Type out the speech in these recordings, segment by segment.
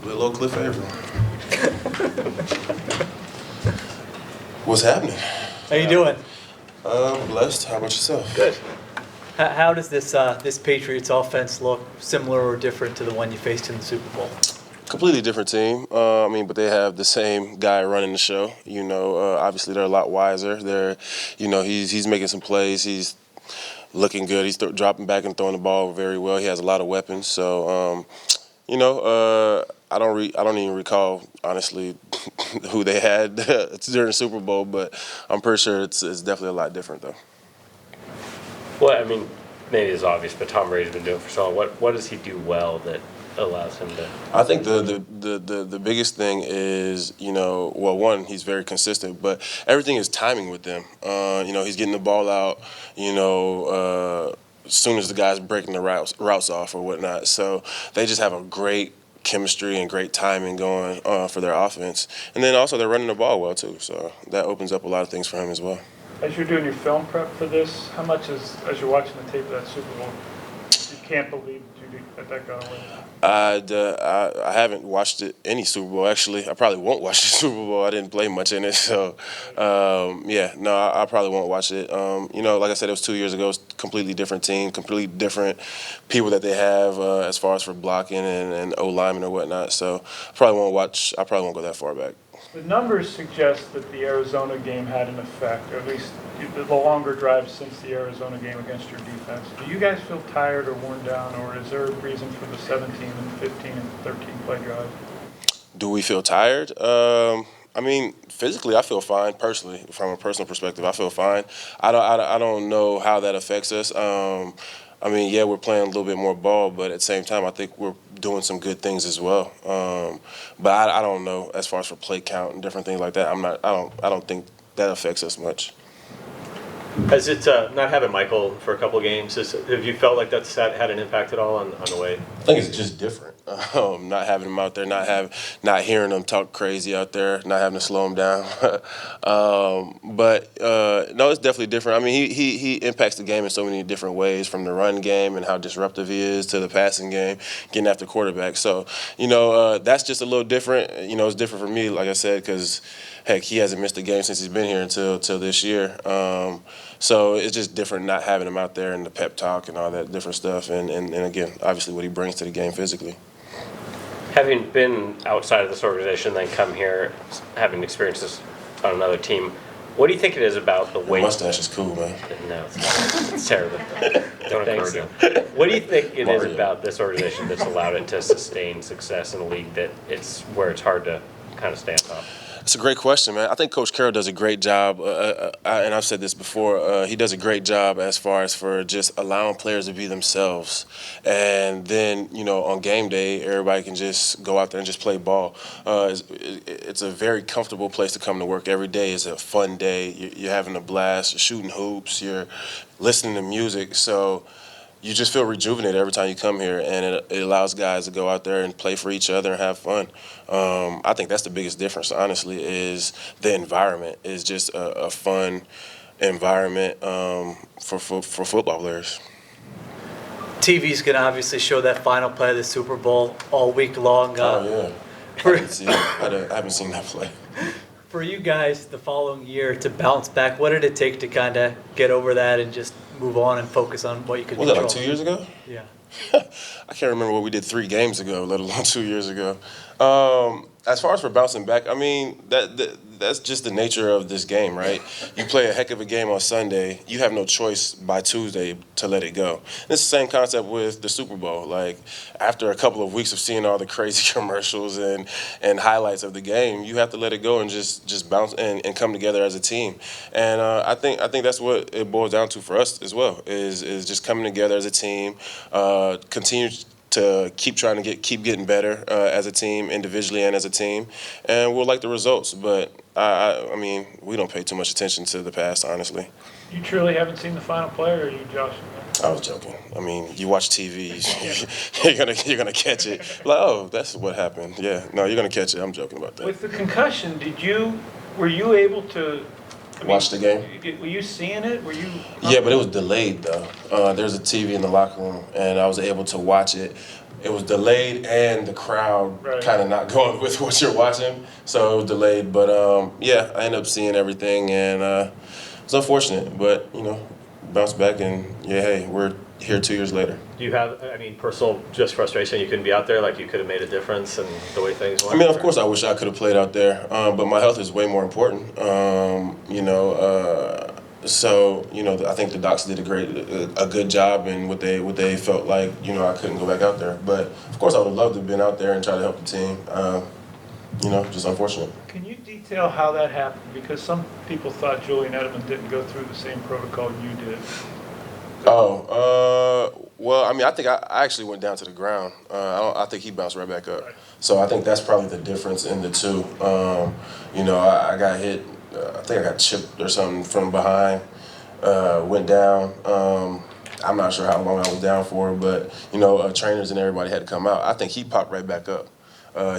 Little old Cliff Avril. What's happening? How you doing? Blessed. How about yourself? Good. How does this Patriots offense look, similar or different to the one you faced in the Super Bowl? Completely different team. But they have the same guy running the show. Obviously they're a lot wiser. He's making some plays. He's looking good. He's dropping back and throwing the ball very well. He has a lot of weapons. So, I don't even recall honestly who they had during the Super Bowl, but I'm pretty sure it's definitely a lot different though. Well, I mean, maybe it's obvious, but Tom Brady's been doing it for so long. What does he do well that allows him to? I think the biggest thing is, one, he's very consistent, but everything is timing with them. He's getting the ball out, as soon as the guy's breaking the routes off or whatnot. So they just have a great chemistry and great timing going for their offense. And then also they're running the ball well too. So that opens up a lot of things for him as well. As you're doing your film prep for this, how much as you're watching the tape of that Super Bowl, you can't believe you let that go away? I haven't watched any Super Bowl, actually. I probably won't watch the Super Bowl. I didn't play much in it. So, I probably won't watch it. Like I said, it was 2 years ago. It's a completely different team, completely different people that they have as far as for blocking and O-linemen or whatnot. So I probably won't go that far back. The numbers suggest that the Arizona game had an effect, or at least the longer drive since the Arizona game against your defense. Do you guys feel tired or worn down, or is there a reason for the 17 and 15 and 13 play drive? Do we feel tired? Physically, I feel fine. Personally, from a personal perspective, I feel fine. I don't know how that affects us. We're playing a little bit more ball, but at the same time, I think we're doing some good things as well. But I don't know as far as for play count and different things like that. I don't think that affects us much. Has it not having Michael for a couple of games? Have you felt like that's had an impact at all on the way? I think it's just different. Not having him out there, not hearing him talk crazy out there, not having to slow him down. No, it's definitely different. I mean, he impacts the game in so many different ways, from the run game and how disruptive he is to the passing game, getting after quarterback. So, that's just a little different. It's different for me, like I said, because heck, he hasn't missed a game since he's been here until this year. So it's just different not having him out there and the pep talk and all that different stuff. And again, obviously what he brings to the game physically. Having been outside of this organization, then come here, having experienced this on another team, what do you think it is about the way? The mustache is cool, man. No, it's terrible. Don't encourage him. What do you think it is about this organization that's allowed it to sustain success in a league that it's hard to kind of stay on top? It's a great question, man. I think Coach Carroll does a great job, and I've said this before, he does a great job as far as for just allowing players to be themselves. And then, on game day, everybody can just go out there and just play ball. It's a very comfortable place to come to work every day. It's a fun day. You're having a blast. You're shooting hoops. You're listening to music. So you just feel rejuvenated every time you come here, and it allows guys to go out there and play for each other and have fun. I think that's the biggest difference, honestly, is the environment. It's just a fun environment for football players. TV's going to obviously show that final play of the Super Bowl all week long. I haven't seen that play. For you guys, the following year to bounce back, what did it take to kind of get over that and just move on and focus on what you could control? Was that like 2 years ago? Yeah. I can't remember what we did 3 games ago, let alone 2 years ago. As far as for bouncing back, that's just the nature of this game, right? You play a heck of a game on Sunday, you have no choice by Tuesday to let it go. And it's the same concept with the Super Bowl. Like, after a couple of weeks of seeing all the crazy commercials and highlights of the game, you have to let it go and just bounce and come together as a team. And I think that's what it boils down to for us as well, is just coming together as a team, continue to keep getting better as a team, individually and as a team, and we'll like the results. But we don't pay too much attention to the past, honestly. You truly haven't seen the final play, or are you joshing? I was joking. You watch TV, you're gonna catch it. Like, oh, that's what happened. Yeah, no, you're gonna catch it. I'm joking about that. With the concussion, were you able to watch the game. Were you seeing it? Were you? Yeah, but it was delayed though. There's a TV in the locker room, and I was able to watch it. It was delayed, and the crowd kind of not going with what you're watching, so it was delayed. But yeah, I ended up seeing everything, and it was unfortunate, but bounced back, and yeah, hey, we're here 2 years later. Do you have, personal just frustration you couldn't be out there, like you could have made a difference in the way things went? I mean, of course, I wish I could have played out there, but my health is way more important. So I think the docs did a good job in what they felt like. I couldn't go back out there, but of course, I would have loved to have been out there and try to help the team. Just unfortunate. Can you detail how that happened? Because some people thought Julian Edelman didn't go through the same protocol you did. Well, I think I actually went down to the ground. I think he bounced right back up. Right. So I think that's probably the difference in the two. I got hit. I think I got chipped or something from behind. Went down. I'm not sure how long I was down for, but trainers and everybody had to come out. I think he popped right back up.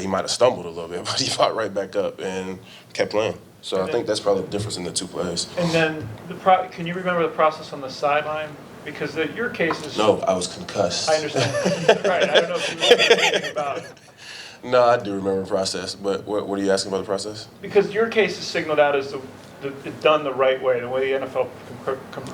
He might have stumbled a little bit, but he popped right back up and kept playing. So I think that's probably the difference in the two plays. And then, can you remember the process on the sideline? Because your case is... No, I was concussed. I understand. Right, I don't know if you remember anything about it. No, I do remember the process, but what are you asking about the process? Because your case is signaled out as done the right way, the way the NFL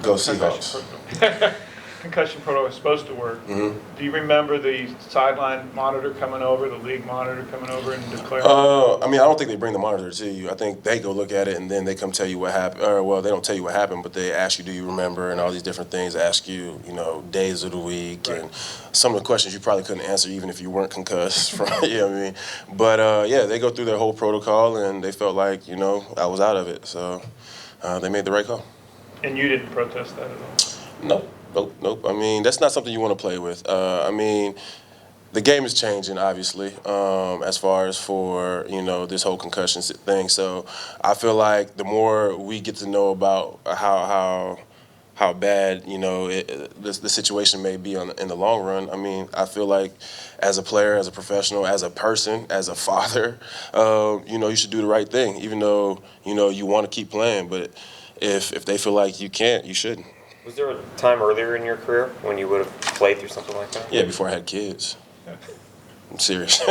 Go Seahawks. Concussion protocol is supposed to work. Mm-hmm. Do you remember the sideline monitor coming over, the league monitor coming over and declaring? I don't think they bring the monitor to you. I think they go look at it and then they come tell you what happened. Or, well, they don't tell you what happened, but they ask you, do you remember, and all these different things. Ask you, days of the week, right. And some of the questions you probably couldn't answer even if you weren't concussed. From, you know what I mean? But yeah, they go through their whole protocol and they felt like I was out of it, so they made the right call. And you didn't protest that at all? Nope. I mean, that's not something you want to play with. The game is changing, obviously, as far as for, this whole concussion thing. So I feel like the more we get to know about how bad, the situation may be in the long run, I feel like as a player, as a professional, as a person, as a father, you should do the right thing, even though, you want to keep playing. But if they feel like you can't, you shouldn't. Was there a time earlier in your career when you would have played through something like that? Yeah, before I had kids. I'm serious.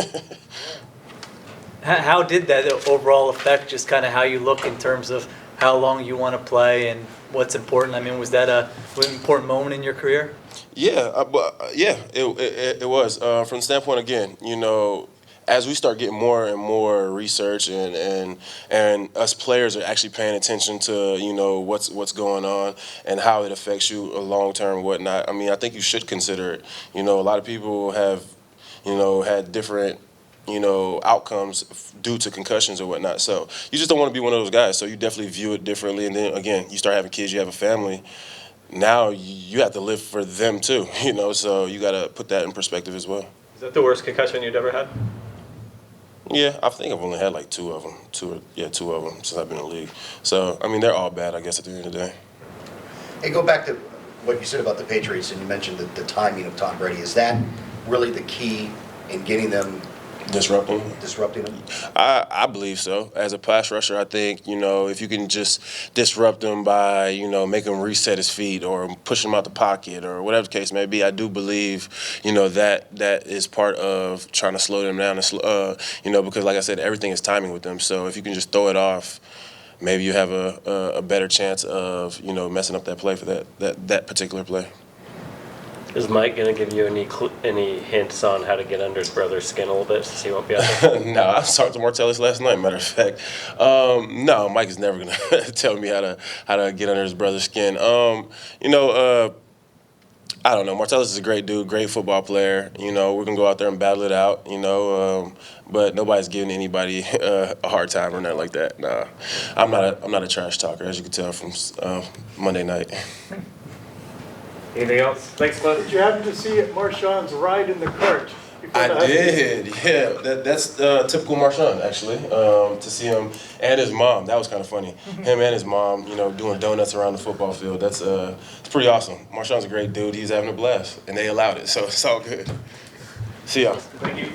How did that overall affect just kind of how you look in terms of how long you want to play and what's important? Was that an important moment in your career? Yeah, it was. From the standpoint, again, as we start getting more and more research and us players are actually paying attention to what's going on and how it affects you long term and whatnot. I think you should consider it. A lot of people have had different outcomes due to concussions or whatnot. So you just don't want to be one of those guys. So you definitely view it differently. And then again, you start having kids, you have a family. Now you have to live for them too. So you got to put that in perspective as well. Is that the worst concussion you'd ever had? Yeah, I think I've only had like two of them. Two of them since I've been in the league. So, they're all bad, I guess, at the end of the day. Hey, go back to what you said about the Patriots, and you mentioned the timing of Tom Brady. Is that really the key in getting them disrupting them? I believe so. As a pass rusher, I think, if you can just disrupt him by, make him reset his feet or push him out the pocket or whatever the case may be, I do believe, that is part of trying to slow them down, and because like I said, everything is timing with them. So if you can just throw it off, maybe you have a better chance of, messing up that play for that particular play. Is Mike going to give you any hints on how to get under his brother's skin a little bit since he won't be out there? No, I talked to Martellus last night, matter of fact. No, Mike is never going to tell me how to get under his brother's skin. I don't know. Martellus is a great dude, great football player. We're going to go out there and battle it out, but nobody's giving anybody a hard time or nothing like that. Nah, I'm not a trash talker, as you can tell from Monday night. Anything else? Thanks, bud. Did you happen to see Marshawn's ride in the cart? I did, yeah. That's typical Marshawn, actually, to see him and his mom. That was kind of funny. Him and his mom, doing donuts around the football field. It's pretty awesome. Marshawn's a great dude. He's having a blast, and they allowed it, so it's all good. See y'all. Thank you.